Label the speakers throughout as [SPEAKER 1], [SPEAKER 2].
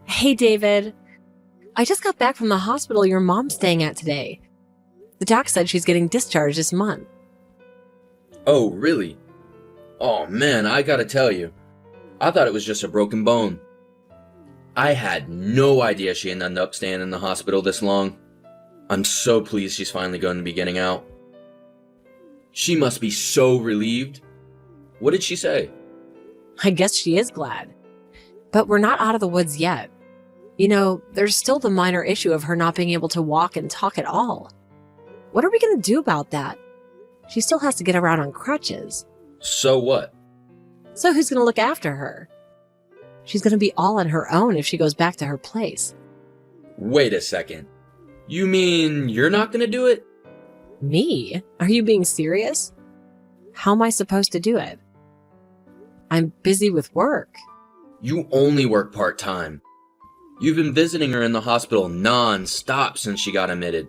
[SPEAKER 1] Hey, David. I just got back from the hospital your mom's staying at today. The doc said she's getting discharged this month.
[SPEAKER 2] Oh, really? Oh man, I gotta tell you, I thought it was just a broken bone. I had no idea she ended up staying in the hospital this long. I'm so pleased she's finally going to be getting out. She must be so relieved. What did she say?
[SPEAKER 1] I guess she is glad. But we're not out of the woods yet. You know, there's still the minor issue of her not being able to walk and talk at all. What are we going to do about that? She still has to get around on crutches.
[SPEAKER 2] So what?
[SPEAKER 1] So who's going to look after her? She's going to be all on her own if she goes back to her place.
[SPEAKER 2] Wait a second. You mean you're not gonna do it?
[SPEAKER 1] Me? Are you being serious? How am I supposed to do it? I'm busy with work.
[SPEAKER 2] You only work part-time. You've been visiting her in the hospital non-stop since she got admitted.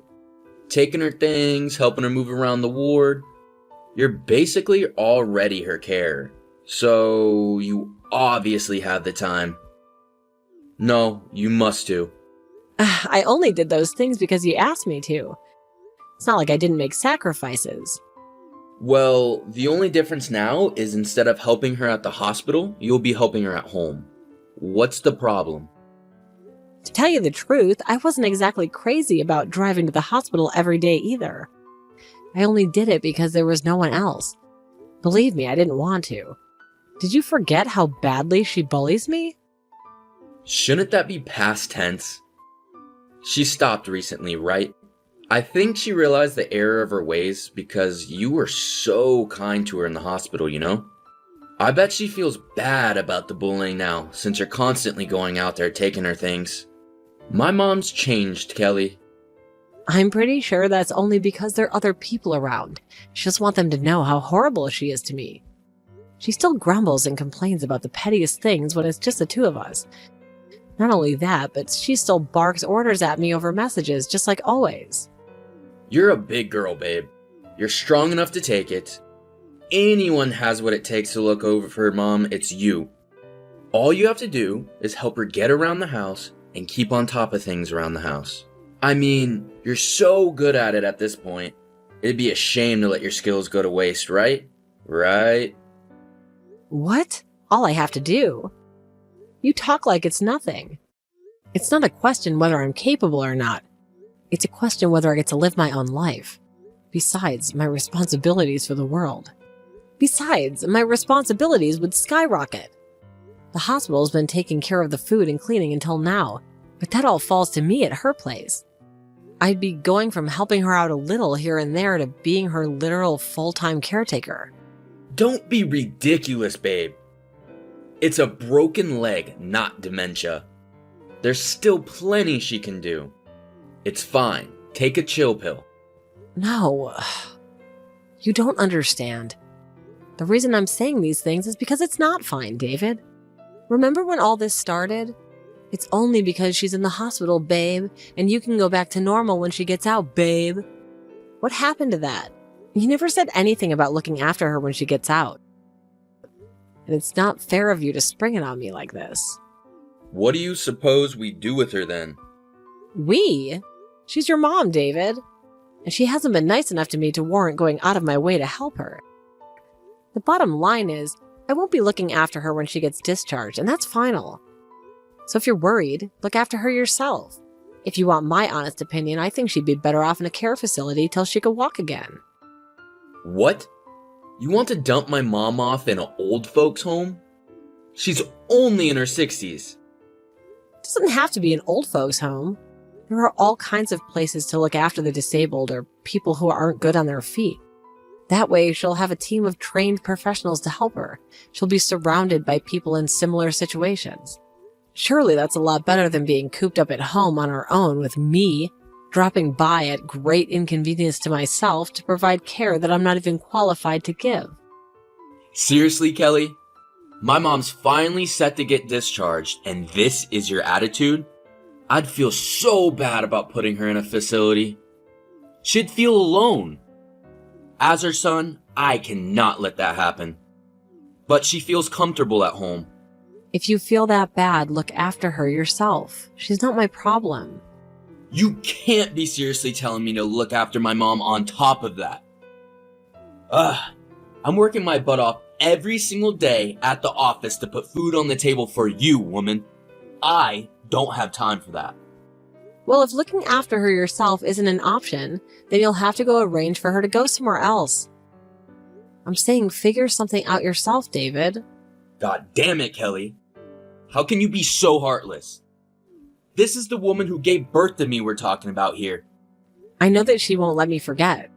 [SPEAKER 2] Taking her things, helping her move around the ward. You're basically already her care. So you obviously have the time. No, you must do.
[SPEAKER 1] I only did those things because you asked me to. It's not like I didn't make sacrifices.
[SPEAKER 2] Well, the only difference now is instead of helping her at the hospital, you'll be helping her at home. What's the problem?
[SPEAKER 1] To tell you the truth, I wasn't exactly crazy about driving to the hospital every day either. I only did it because there was no one else. Believe me, I didn't want to. Did you forget how badly she bullies me?
[SPEAKER 2] Shouldn't that be past tense? She stopped recently, right? I think she realized the error of her ways because you were so kind to her in the hospital, you know? I bet she feels bad about the bullying now since you're constantly going out there taking her things. My mom's changed, Kelly.
[SPEAKER 1] I'm pretty sure that's only because there are other people around. She just wants them to know how horrible she is to me. She still grumbles and complains about the pettiest things when it's just the two of us. Not only that, but she still barks orders at me over messages, just like always.
[SPEAKER 2] You're a big girl, babe. You're strong enough to take it. Anyone has what it takes to look over for her mom, it's you. All you have to do is help her get around the house and keep on top of things around the house. I mean, you're so good at it at this point. It'd be a shame to let your skills go to waste, right? Right?
[SPEAKER 1] What? All I have to do? You talk like it's nothing. It's not a question whether I'm capable or not. It's a question whether I get to live my own life. Besides, my responsibilities for the world. Besides, my responsibilities would skyrocket. The hospital's been taking care of the food and cleaning until now, but that all falls to me at her place. I'd be going from helping her out a little here and there to being her literal full-time caretaker.
[SPEAKER 2] Don't be ridiculous, babe. It's a broken leg, not dementia. There's still plenty she can do. It's fine. Take a chill pill.
[SPEAKER 1] No. You don't understand. The reason I'm saying these things is because it's not fine, David. Remember when all this started? It's only because she's in the hospital, babe, and you can go back to normal when she gets out, babe. What happened to that? You never said anything about looking after her when she gets out. And it's not fair of you to spring it on me like this.
[SPEAKER 2] What do you suppose we do with her then?
[SPEAKER 1] We? She's your mom, David. And she hasn't been nice enough to me to warrant going out of my way to help her. The bottom line is, I won't be looking after her when she gets discharged, and that's final. So if you're worried, look after her yourself. If you want my honest opinion, I think she'd be better off in a care facility till she could walk again.
[SPEAKER 2] What? You want to dump my mom off in an old folks' home? She's only in her 60s.
[SPEAKER 1] It doesn't have to be an old folks' home. There are all kinds of places to look after the disabled or people who aren't good on their feet. That way, she'll have a team of trained professionals to help her. She'll be surrounded by people in similar situations. Surely that's a lot better than being cooped up at home on her own with me, dropping by at great inconvenience to myself to provide care that I'm not even qualified to give.
[SPEAKER 2] Seriously, Kelly? My mom's finally set to get discharged, and this is your attitude? I'd feel so bad about putting her in a facility. She'd feel alone. As her son, I cannot let that happen. But she feels comfortable at home.
[SPEAKER 1] If you feel that bad, look after her yourself. She's not my problem.
[SPEAKER 2] You can't be seriously telling me to look after my mom on top of that. I'm working my butt off every single day at the office to put food on the table for you, woman. I don't have time for that.
[SPEAKER 1] Well, if looking after her yourself isn't an option, then you'll have to go arrange for her to go somewhere else. I'm saying figure something out yourself, David.
[SPEAKER 2] God damn it, Kelly. How can you be so heartless? This is the woman who gave birth to me we're talking about here.
[SPEAKER 1] I know that she won't let me forget.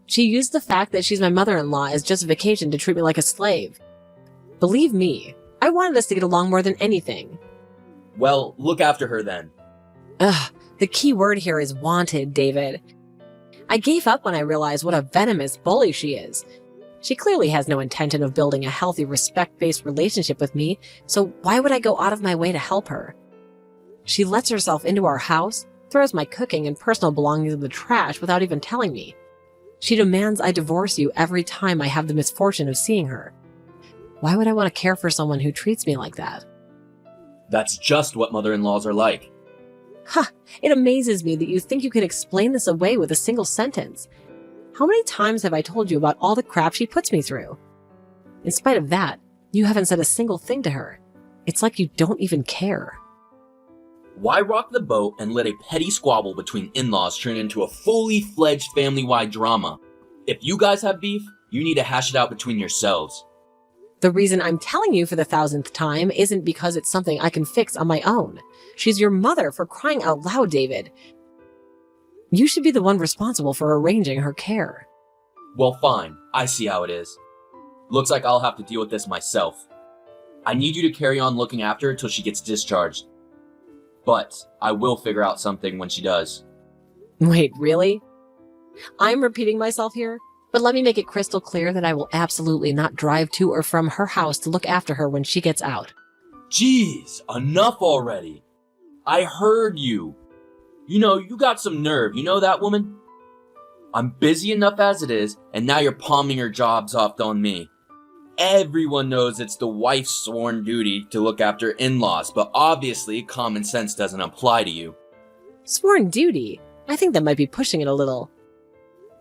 [SPEAKER 1] She used the fact that she's my mother-in-law as justification to treat me like a slave. Believe me, I wanted us to get along more than anything.
[SPEAKER 2] Well, look after her then.
[SPEAKER 1] The key word here is wanted, David. I gave up when I realized what a venomous bully she is. She clearly has no intention of building a healthy, respect-based relationship with me, so why would I go out of my way to help her? She lets herself into our house, throws my cooking and personal belongings in the trash without even telling me. She demands I divorce you every time I have the misfortune of seeing her. Why would I want to care for someone who treats me like that?
[SPEAKER 2] That's just what mother-in-laws are like.
[SPEAKER 1] It amazes me that you think you can explain this away with a single sentence. How many times have I told you about all the crap she puts me through? In spite of that, you haven't said a single thing to her. It's like you don't even care.
[SPEAKER 2] Why rock the boat and let a petty squabble between in-laws turn into a fully fledged family-wide drama? If you guys have beef, you need to hash it out between yourselves.
[SPEAKER 1] The reason I'm telling you for the 1000th time isn't because it's something I can fix on my own. She's your mother, for crying out loud, David. You should be the one responsible for arranging her care.
[SPEAKER 2] Well, fine. I see how it is. Looks like I'll have to deal with this myself. I need you to carry on looking after her till she gets discharged. But I will figure out something when she does.
[SPEAKER 1] Wait, really? I'm repeating myself here, but let me make it crystal clear that I will absolutely not drive to or from her house to look after her when she gets out.
[SPEAKER 2] Jeez, enough already. I heard you. You know, you got some nerve, you know that, woman? I'm busy enough as it is, and now you're palming your jobs off on me. Everyone knows it's the wife's sworn duty to look after in-laws, but obviously common sense doesn't apply to you.
[SPEAKER 1] Sworn duty? I think that might be pushing it a little.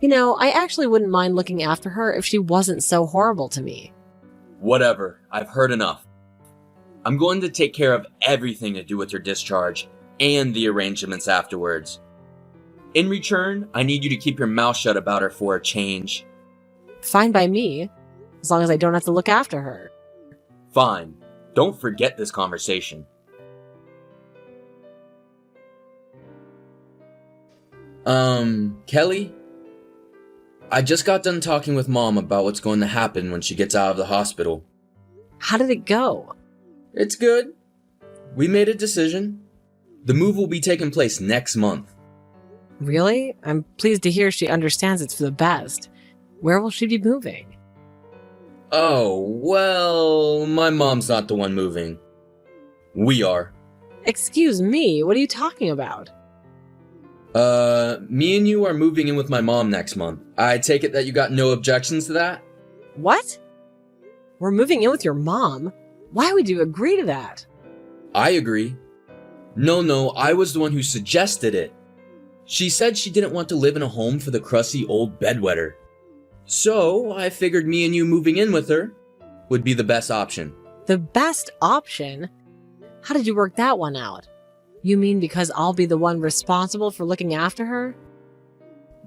[SPEAKER 1] You know, I actually wouldn't mind looking after her if she wasn't so horrible to me.
[SPEAKER 2] Whatever, I've heard enough. I'm going to take care of everything to do with your discharge, and the arrangements afterwards. In return, I need you to keep your mouth shut about her for a change.
[SPEAKER 1] Fine by me, as long as I don't have to look after her.
[SPEAKER 2] Fine. Don't forget this conversation. Kelly? I just got done talking with Mom about what's going to happen when she gets out of the hospital.
[SPEAKER 1] How did it go?
[SPEAKER 2] It's good. We made a decision. The move will be taking place next month.
[SPEAKER 1] Really? I'm pleased to hear she understands it's for the best. Where will she be moving?
[SPEAKER 2] Oh, well, my mom's not the one moving. We are.
[SPEAKER 1] Excuse me, what are you talking about?
[SPEAKER 2] Me and you are moving in with my mom next month. I take it that you got no objections to that?
[SPEAKER 1] What? We're moving in with your mom? Why would you agree to that?
[SPEAKER 2] I agree. No, I was the one who suggested it. She said she didn't want to live in a home for the crusty old bedwetter. So, I figured me and you moving in with her would be the best option.
[SPEAKER 1] The best option? How did you work that one out? You mean because I'll be the one responsible for looking after her?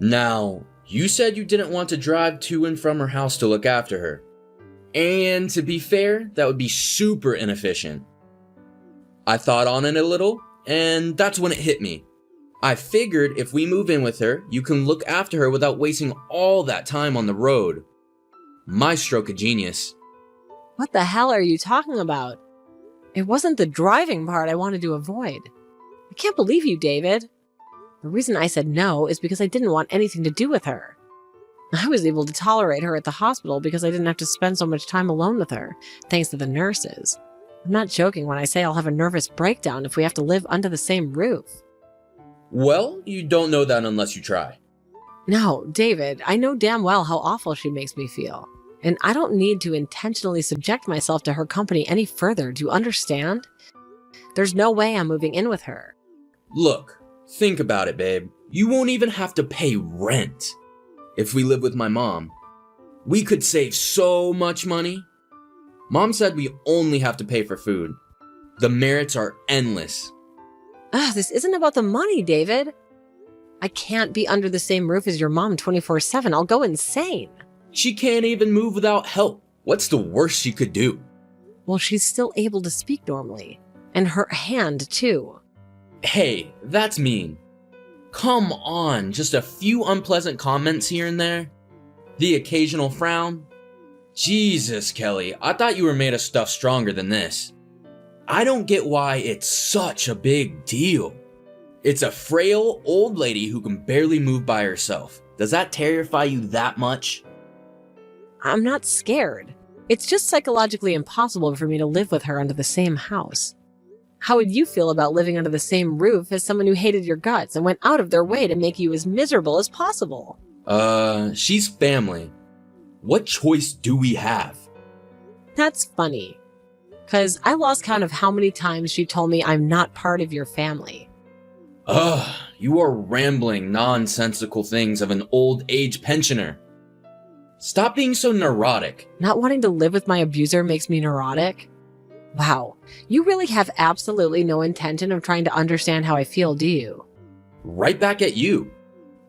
[SPEAKER 2] Now, you said you didn't want to drive to and from her house to look after her. And to be fair, that would be super inefficient. I thought on it a little, and that's when it hit me. I figured if we move in with her, you can look after her without wasting all that time on the road. My stroke of genius.
[SPEAKER 1] What the hell are you talking about? It wasn't the driving part I wanted to avoid. I can't believe you, David. The reason I said no is because I didn't want anything to do with her. I was able to tolerate her at the hospital because I didn't have to spend so much time alone with her, thanks to the nurses. I'm not joking when I say I'll have a nervous breakdown if we have to live under the same roof.
[SPEAKER 2] Well, you don't know that unless you try.
[SPEAKER 1] No, David, I know damn well how awful she makes me feel. And I don't need to intentionally subject myself to her company any further. Do you understand? There's no way I'm moving in with her.
[SPEAKER 2] Look, think about it, babe. You won't even have to pay rent. If we live with my mom, we could save so much money. Mom said we only have to pay for food. The merits are endless.
[SPEAKER 1] This isn't about the money, David. I can't be under the same roof as your mom 24/7. I'll go insane.
[SPEAKER 2] She can't even move without help. What's the worst she could do?
[SPEAKER 1] Well, she's still able to speak normally. And her hand, too.
[SPEAKER 2] Hey, that's mean. Come on, just a few unpleasant comments here and there. The occasional frown. Jesus, Kelly, I thought you were made of stuff stronger than this. I don't get why it's such a big deal. It's a frail old lady who can barely move by herself. Does that terrify you that much?
[SPEAKER 1] I'm not scared. It's just psychologically impossible for me to live with her under the same house. How would you feel about living under the same roof as someone who hated your guts and went out of their way to make you as miserable as possible?
[SPEAKER 2] She's family. What choice do we have?
[SPEAKER 1] That's funny. 'Cause I lost count of how many times she told me I'm not part of your family.
[SPEAKER 2] You are rambling nonsensical things of an old age pensioner. Stop being so neurotic.
[SPEAKER 1] Not wanting to live with my abuser makes me neurotic? Wow, you really have absolutely no intention of trying to understand how I feel, do you?
[SPEAKER 2] Right back at you.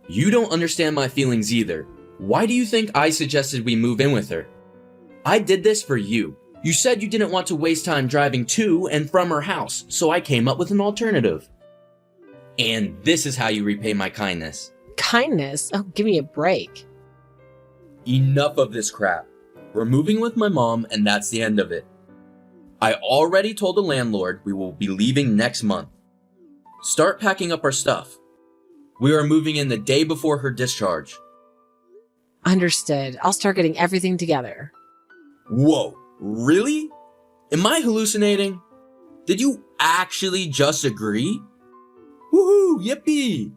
[SPEAKER 2] You don't understand my feelings either. Why do you think I suggested we move in with her? I did this for you. You said you didn't want to waste time driving to and from her house, so I came up with an alternative. And this is how you repay my kindness.
[SPEAKER 1] Kindness? Oh, give me a break.
[SPEAKER 2] Enough of this crap. We're moving with my mom, and that's the end of it. I already told the landlord we will be leaving next month. Start packing up our stuff. We are moving in the day before her discharge.
[SPEAKER 1] Understood. I'll start getting everything together.
[SPEAKER 2] Whoa, really? Am I hallucinating? Did you actually just agree? Woohoo, yippee!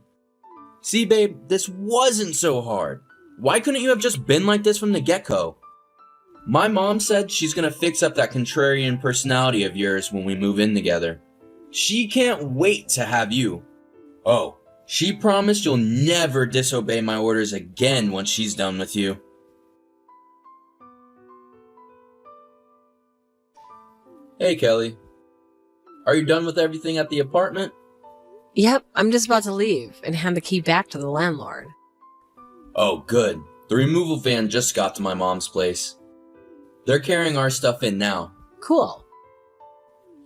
[SPEAKER 2] See, babe, this wasn't so hard. Why couldn't you have just been like this from the get-go? My mom said she's gonna fix up that contrarian personality of yours when we move in together. She can't wait to have you. Oh, she promised you'll never disobey my orders again once she's done with you. Hey, Kelly. Are you done with everything at the apartment?
[SPEAKER 1] Yep, I'm just about to leave and hand the key back to the landlord.
[SPEAKER 2] Oh, good. The removal van just got to my mom's place. They're carrying our stuff in now.
[SPEAKER 1] Cool.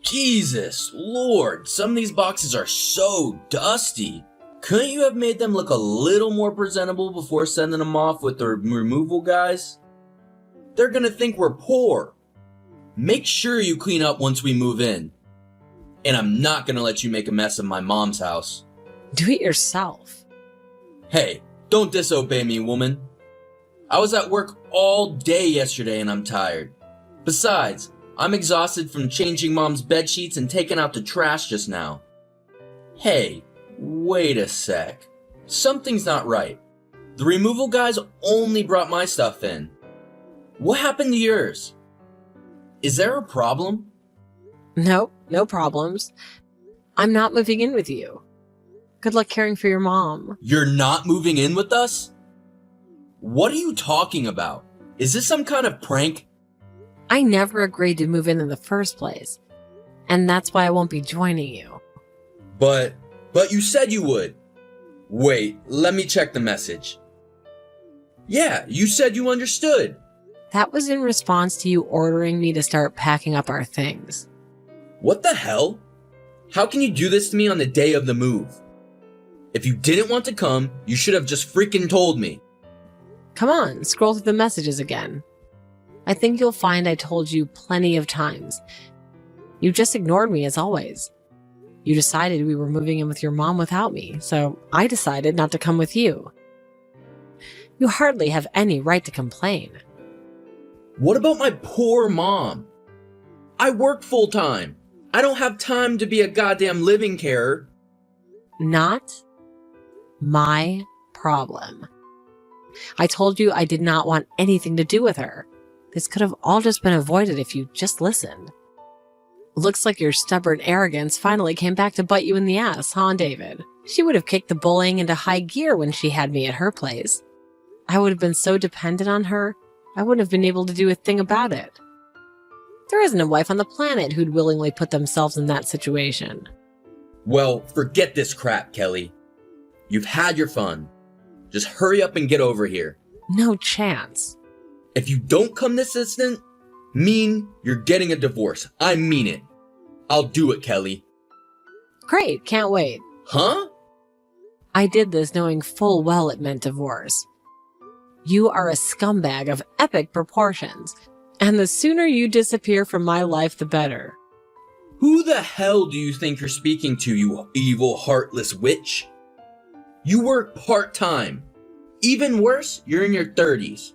[SPEAKER 2] Jesus Lord, some of these boxes are so dusty. Couldn't you have made them look a little more presentable before sending them off with the removal guys? They're gonna think we're poor. Make sure you clean up once we move in. And I'm not gonna let you make a mess of my mom's house.
[SPEAKER 1] Do it yourself.
[SPEAKER 2] Hey, don't disobey me, woman. I was at work all day yesterday and I'm tired. Besides, I'm exhausted from changing mom's bed sheets and taking out the trash just now. Hey, wait a sec. Something's not right. The removal guys only brought my stuff in. What happened to yours? Is there a problem?
[SPEAKER 1] Nope, no problems. I'm not moving in with you. Good luck caring for your mom.
[SPEAKER 2] You're not moving in with us? What are you talking about? Is this some kind of prank?
[SPEAKER 1] I never agreed to move in the first place. And that's why I won't be joining you.
[SPEAKER 2] But you said you would. Wait, let me check the message. Yeah, you said you understood.
[SPEAKER 1] That was in response to you ordering me to start packing up our things.
[SPEAKER 2] What the hell? How can you do this to me on the day of the move? If you didn't want to come, you should have just freaking told me.
[SPEAKER 1] Come on, scroll through the messages again. I think you'll find I told you plenty of times. You just ignored me as always. You decided we were moving in with your mom without me, so I decided not to come with you. You hardly have any right to complain.
[SPEAKER 2] What about my poor mom? I work full time. I don't have time to be a goddamn living carer.
[SPEAKER 1] Not my problem. I told you I did not want anything to do with her. This could have all just been avoided if you just listened. Looks like your stubborn arrogance finally came back to bite you in the ass, huh, David? She would have kicked the bullying into high gear when she had me at her place. I would have been so dependent on her, I wouldn't have been able to do a thing about it. There isn't a wife on the planet who'd willingly put themselves in that situation.
[SPEAKER 2] Well, forget this crap, Kelly. You've had your fun. Just hurry up and get over here.
[SPEAKER 1] No chance.
[SPEAKER 2] If you don't come this instant, you're getting a divorce. I mean it. I'll do it, Kelly.
[SPEAKER 1] Great, can't wait.
[SPEAKER 2] Huh?
[SPEAKER 1] I did this knowing full well it meant divorce. You are a scumbag of epic proportions, and the sooner you disappear from my life, the better.
[SPEAKER 2] Who the hell do you think you're speaking to, you evil, heartless witch? You work part-time. Even worse, you're in your 30s.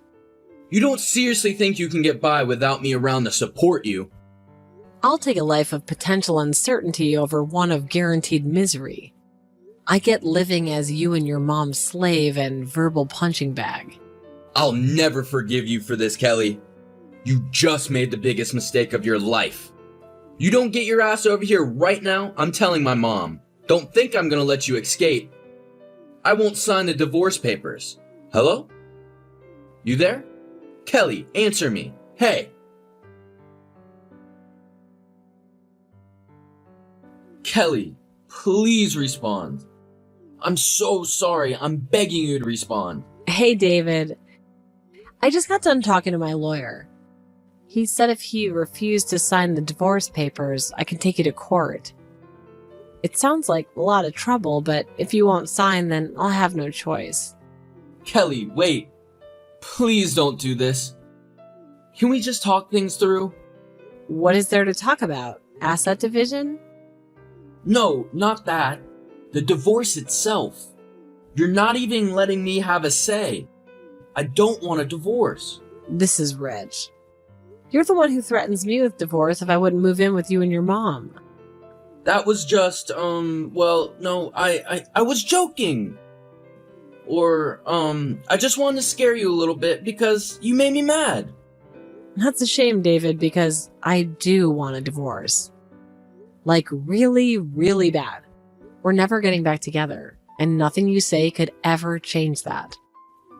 [SPEAKER 2] You don't seriously think you can get by without me around to support you?
[SPEAKER 1] I'll take a life of potential uncertainty over one of guaranteed misery. I get living as you and your mom's slave and verbal punching bag.
[SPEAKER 2] I'll never forgive you for this, Kelly. You just made the biggest mistake of your life. You don't get your ass over here right now, I'm telling my mom. Don't think I'm gonna let you escape. I won't sign the divorce papers. Hello? You there? Kelly, answer me. Hey! Kelly, please respond. I'm so sorry. I'm begging you to respond.
[SPEAKER 1] Hey, David. I just got done talking to my lawyer. He said if you refuse to sign the divorce papers, I can take you to court. It sounds like a lot of trouble, but if you won't sign, then I'll have no choice.
[SPEAKER 2] Kelly, wait. Please don't do this. Can we just talk things through?
[SPEAKER 1] What is there to talk about? Asset division?
[SPEAKER 2] No, not that. The divorce itself. You're not even letting me have a say. I don't want a divorce.
[SPEAKER 1] This is Reg. You're the one who threatens me with divorce if I wouldn't move in with you and your mom.
[SPEAKER 2] That was just, well, no, I was joking. Or, I just wanted to scare you a little bit because you made me mad.
[SPEAKER 1] That's a shame, David, because I do want a divorce. Like, really, really bad. We're never getting back together, and nothing you say could ever change that.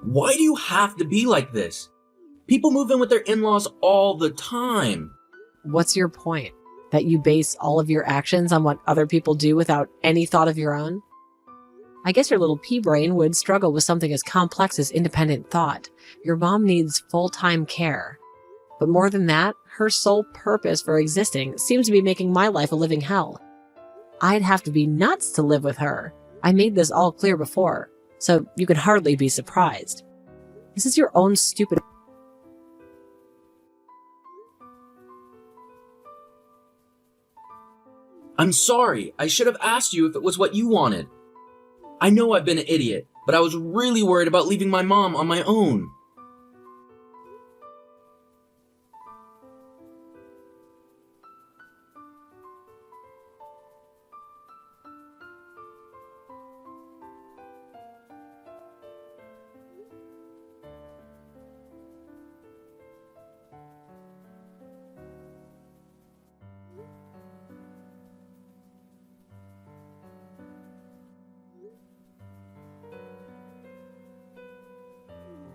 [SPEAKER 2] Why do you have to be like this? People move in with their in-laws all the time.
[SPEAKER 1] What's your point? That you base all of your actions on what other people do without any thought of your own? I guess your little pea brain would struggle with something as complex as independent thought. Your mom needs full-time care. But more than that, her sole purpose for existing seems to be making my life a living hell. I'd have to be nuts to live with her. I made this all clear before, so you could hardly be surprised. This is your own stupid...
[SPEAKER 2] I'm sorry. I should have asked you if it was what you wanted. I know I've been an idiot, but I was really worried about leaving my mom on my own.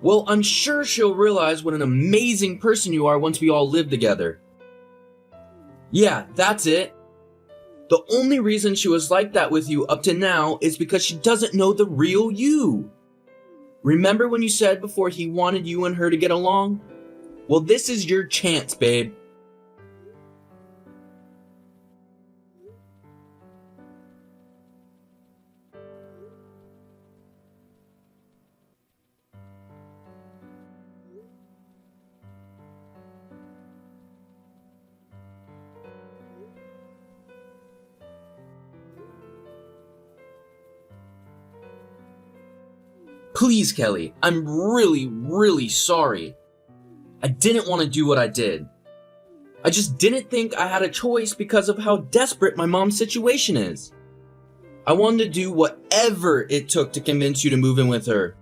[SPEAKER 2] Well, I'm sure she'll realize what an amazing person you are once we all live together. Yeah, that's it. The only reason she was like that with you up to now is because she doesn't know the real you. Remember when you said before he wanted you and her to get along? Well, this is your chance, babe. Please, Kelly, I'm really, really sorry. I didn't want to do what I did. I just didn't think I had a choice because of how desperate my mom's situation is. I wanted to do whatever it took to convince you to move in with her.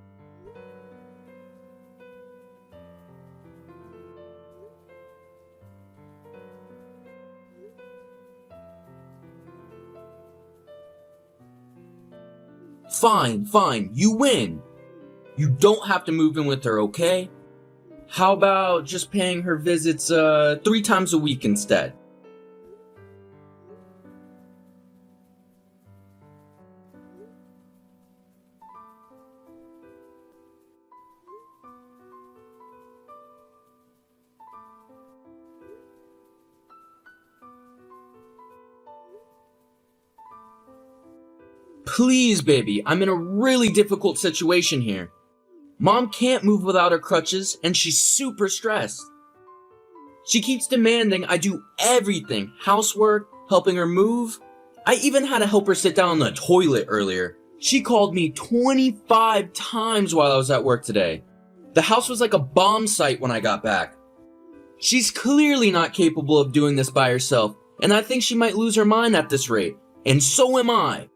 [SPEAKER 2] Fine, you win. You don't have to move in with her, okay? How about just paying her visits 3 times a week instead? Please, baby, I'm in a really difficult situation here. Mom can't move without her crutches, and she's super stressed. She keeps demanding I do everything, housework, helping her move. I even had to help her sit down on the toilet earlier. She called me 25 times while I was at work today. The house was like a bomb site when I got back. She's clearly not capable of doing this by herself, and I think she might lose her mind at this rate, and so am I.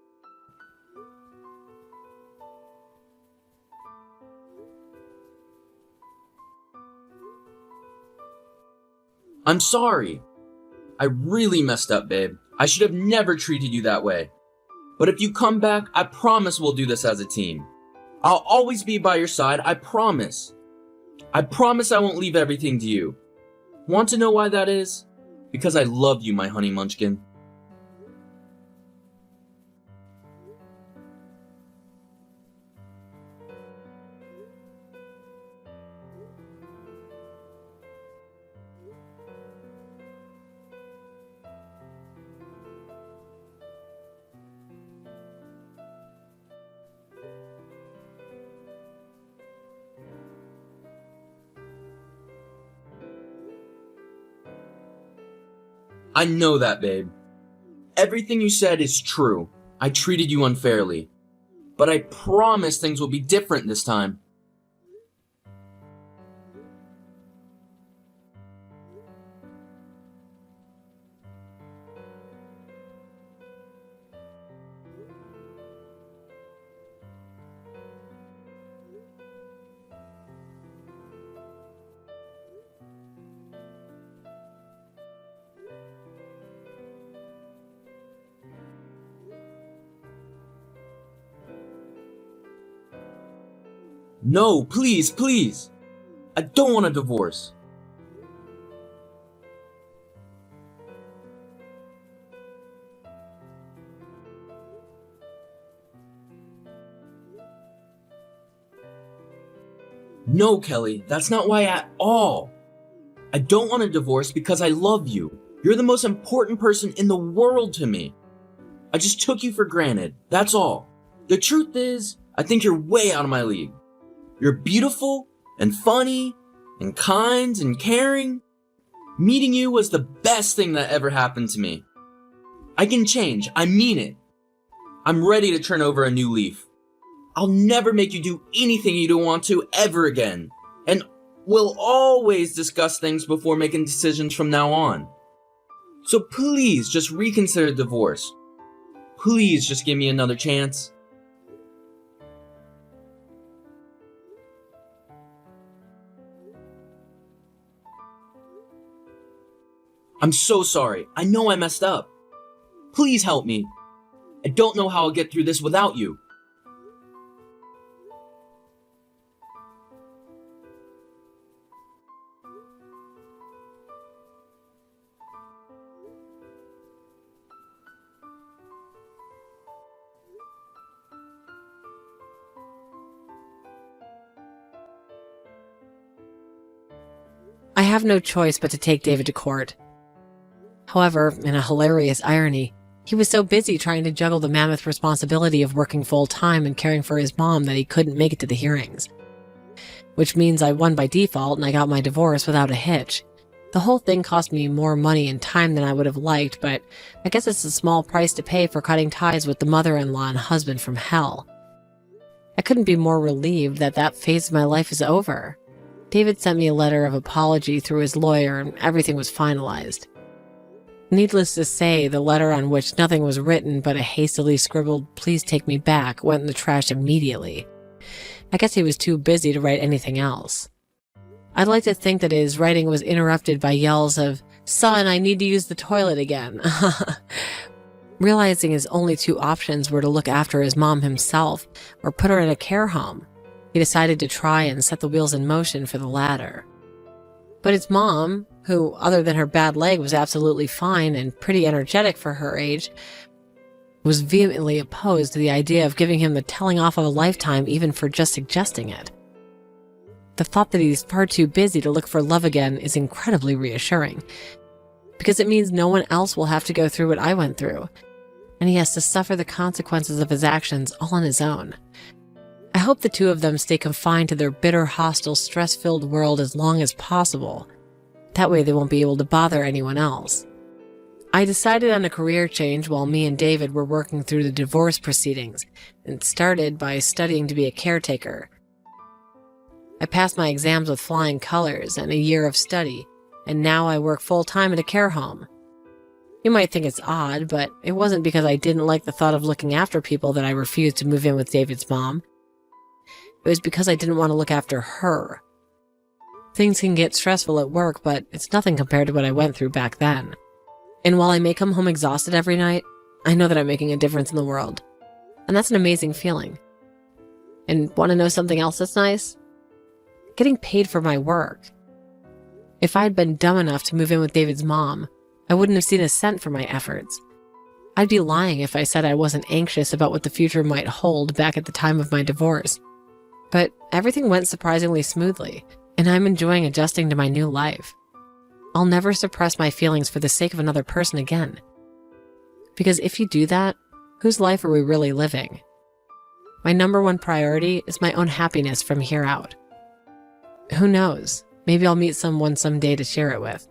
[SPEAKER 2] I'm sorry. I really messed up, babe. I should have never treated you that way. But if you come back, I promise we'll do this as a team. I'll always be by your side, I promise. I promise I won't leave everything to you. Want to know why that is? Because I love you, my honey munchkin. I know that, babe. Everything you said is true. I treated you unfairly. But I promise things will be different this time. No, please. I don't want a divorce. No, Kelly, that's not why at all. I don't want a divorce because I love you. You're the most important person in the world to me. I just took you for granted, that's all. The truth is, I think you're way out of my league. You're beautiful and funny and kind and caring. Meeting you was the best thing that ever happened to me. I can change, I mean it. I'm ready to turn over a new leaf. I'll never make you do anything you don't want to ever again. And we'll always discuss things before making decisions from now on. So please just reconsider divorce. Please just give me another chance. I'm so sorry. I know I messed up. Please help me. I don't know how I'll get through this without you.
[SPEAKER 1] I have no choice but to take David to court. However, in a hilarious irony, he was so busy trying to juggle the mammoth responsibility of working full-time and caring for his mom that he couldn't make it to the hearings. Which means I won by default and I got my divorce without a hitch. The whole thing cost me more money and time than I would have liked, but I guess it's a small price to pay for cutting ties with the mother-in-law and husband from hell. I couldn't be more relieved that that phase of my life is over. David sent me a letter of apology through his lawyer and everything was finalized. Needless to say, the letter on which nothing was written but a hastily scribbled "please take me back" went in the trash immediately. I guess he was too busy to write anything else. I'd like to think that his writing was interrupted by yells of, "Son, I need to use the toilet again." Realizing his only two options were to look after his mom himself or put her in a care home, he decided to try and set the wheels in motion for the latter. But his mom, who, other than her bad leg, was absolutely fine and pretty energetic for her age, was vehemently opposed to the idea of giving him the telling off of a lifetime even for just suggesting it. The thought that he's far too busy to look for love again is incredibly reassuring, because it means no one else will have to go through what I went through, and he has to suffer the consequences of his actions all on his own. I hope the two of them stay confined to their bitter, hostile, stress-filled world as long as possible. That way they won't be able to bother anyone else. I decided on a career change while me and David were working through the divorce proceedings, and started by studying to be a caretaker. I passed my exams with flying colors and a year of study, and now I work full-time at a care home. You might think it's odd, but it wasn't because I didn't like the thought of looking after people that I refused to move in with David's mom. It was because I didn't want to look after her. Things can get stressful at work, but it's nothing compared to what I went through back then. And while I may come home exhausted every night, I know that I'm making a difference in the world. And that's an amazing feeling. And want to know something else that's nice? Getting paid for my work. If I had been dumb enough to move in with David's mom, I wouldn't have seen a cent for my efforts. I'd be lying if I said I wasn't anxious about what the future might hold back at the time of my divorce. But everything went surprisingly smoothly, and I'm enjoying adjusting to my new life. I'll never suppress my feelings for the sake of another person again. Because if you do that, whose life are we really living? My number one priority is my own happiness from here out. Who knows? Maybe I'll meet someone someday to share it with.